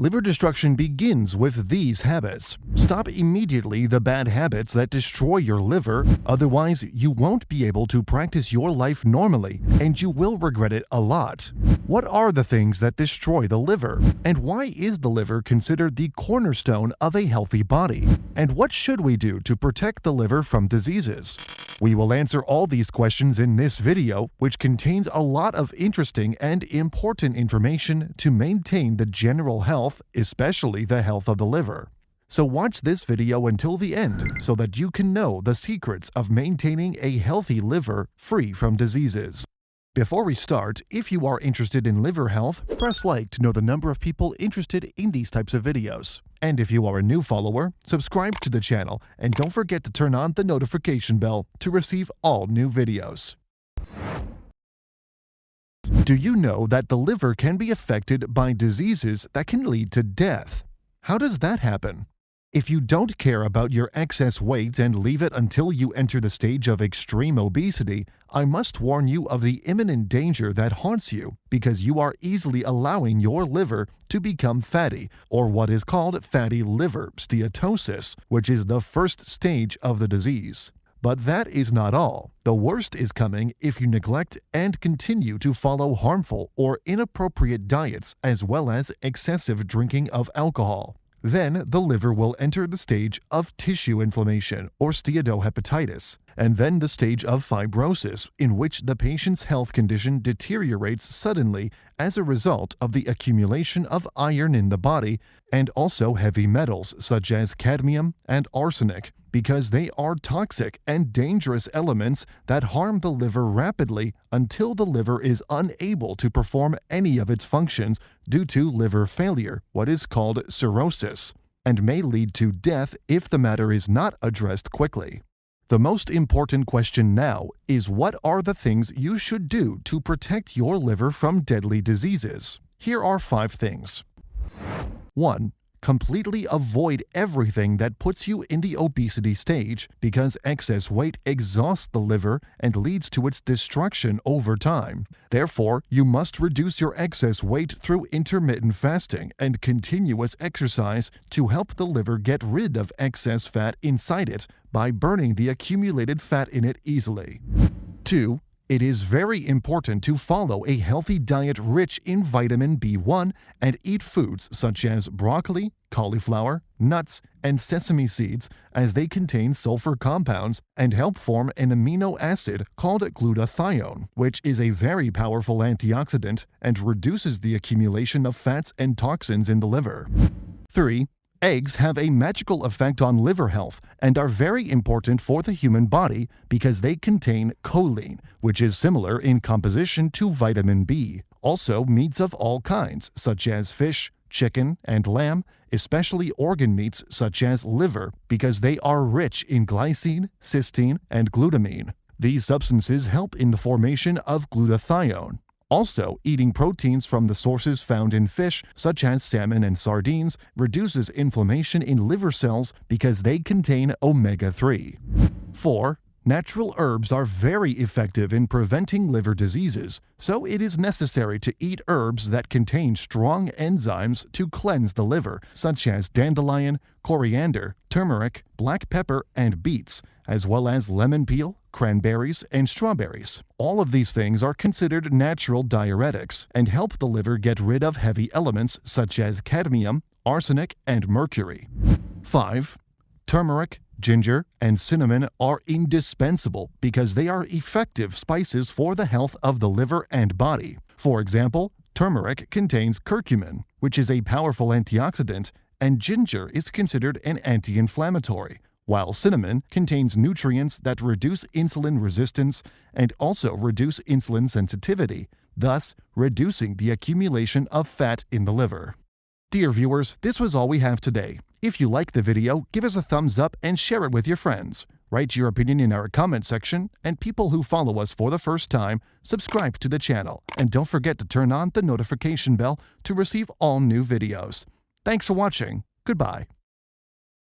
Liver destruction begins with these habits. Stop immediately the bad habits that destroy your liver, otherwise you won't be able to practice your life normally and you will regret it a lot. What are the things that destroy the liver? And why is the liver considered the cornerstone of a healthy body? And what should we do to protect the liver from diseases? We will answer all these questions in this video, which contains a lot of interesting and important information to maintain the general health, especially the health of the liver. So watch this video until the end so that you can know the secrets of maintaining a healthy liver free from diseases. Before we start, if you are interested in liver health, press like to know the number of people interested in these types of videos. And if you are a new follower, subscribe to the channel and don't forget to turn on the notification bell to receive all new videos. Do you know that the liver can be affected by diseases that can lead to death? How does that happen? If you don't care about your excess weight and leave it until you enter the stage of extreme obesity, I must warn you of the imminent danger that haunts you because you are easily allowing your liver to become fatty, or what is called fatty liver steatosis, which is the first stage of the disease. But that is not all. The worst is coming if you neglect and continue to follow harmful or inappropriate diets as well as excessive drinking of alcohol. Then the liver will enter the stage of tissue inflammation or steatohepatitis, and then the stage of fibrosis, in which the patient's health condition deteriorates suddenly as a result of the accumulation of iron in the body and also heavy metals such as cadmium and arsenic, because they are toxic and dangerous elements that harm the liver rapidly until the liver is unable to perform any of its functions due to liver failure, what is called cirrhosis, and may lead to death if the matter is not addressed quickly. The most important question now is, what are the things you should do to protect your liver from deadly diseases? Here are 5 things. 1. Completely avoid everything that puts you in the obesity stage, because excess weight exhausts the liver and leads to its destruction over time. Therefore, you must reduce your excess weight through intermittent fasting and continuous exercise to help the liver get rid of excess fat inside it by burning the accumulated fat in it easily. 2. It is very important to follow a healthy diet rich in vitamin B1 and eat foods such as broccoli, cauliflower, nuts, and sesame seeds, as they contain sulfur compounds and help form an amino acid called glutathione, which is a very powerful antioxidant and reduces the accumulation of fats and toxins in the liver. 3. Eggs have a magical effect on liver health and are very important for the human body because they contain choline, which is similar in composition to vitamin B. Also, meats of all kinds, such as fish, chicken, and lamb, especially organ meats such as liver, because they are rich in glycine, cysteine, and glutamine. These substances help in the formation of glutathione. Also, eating proteins from the sources found in fish, such as salmon and sardines, reduces inflammation in liver cells because they contain omega-3. 4. Natural herbs are very effective in preventing liver diseases, so it is necessary to eat herbs that contain strong enzymes to cleanse the liver, such as dandelion, coriander, turmeric, black pepper, and beets, as well as lemon peel, cranberries, and strawberries. All of these things are considered natural diuretics and help the liver get rid of heavy elements such as cadmium, arsenic, and mercury. 5. Turmeric, ginger, and cinnamon are indispensable because they are effective spices for the health of the liver and body. For example, turmeric contains curcumin, which is a powerful antioxidant, and ginger is considered an anti-inflammatory, while cinnamon contains nutrients that reduce insulin resistance and also reduce insulin sensitivity, thus reducing the accumulation of fat in the liver. Dear viewers, this was all we have today. If you liked the video, give us a thumbs up and share it with your friends. Write your opinion in our comment section, and people who follow us for the first time, subscribe to the channel, and don't forget to turn on the notification bell to receive all new videos. Thanks for watching. Goodbye.